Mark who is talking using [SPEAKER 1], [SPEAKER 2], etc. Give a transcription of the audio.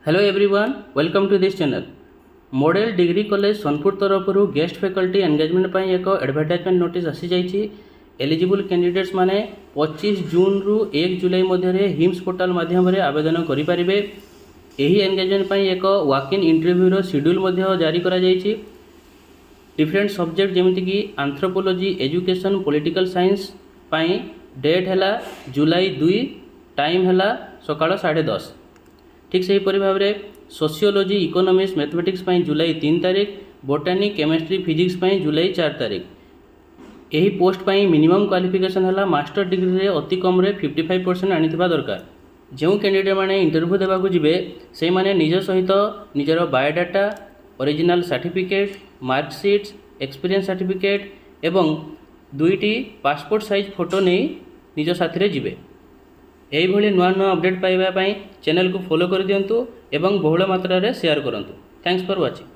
[SPEAKER 1] Hello everyone, welcome to this channel. Model degree college Sonpur तरफ guest faculty engagement पर एक advertisement notice आसी जाइए। एलिजिबल कैंडिडेट्स माने 25 जून रु 1 जुलाई मध्य हिम्स पोर्टाल माध्यम आवेदन करेंगे। यही एंगेजमेंट पर एक वॉक इन इंटरव्यूर शेड्यूल जारी करा जाइए। डिफरेंट सब्जेक्ट जमीक आंथ्रोपोलॉजी, एजुकेशन, पॉलिटिकल साइंस पाई डेट है जुलाई 2, टाइम है सकाळ 10:30। ठीक से भाव में सोशियोलॉजी, इकोनॉमिक्स, मैथमेटिक्स जुलाई 3 तारीख, बोटानी, केमिस्ट्री, फिजिक्स जुलाई 4 तारीख। यही पोस्ट पर मिनिमम क्वालिफिकेशन है मास्टर डिग्री अति कम 55% आनीथिबा दरकार। जो कैंडिडेट मैंने इंटरव्यू देवाक जीवे से माने निज सहित निजर biodata, original certificate, marksheets, experience certificate एवं 2टी पासपोर्ट साइज फोटो नहीं निज साथी जीवे। यही नुआ नुआ अपडेट पाइबा चैनल को फॉलो कर दिंतु एवं बहुल मात्रा रे शेयर करंतु। Thanks for watching.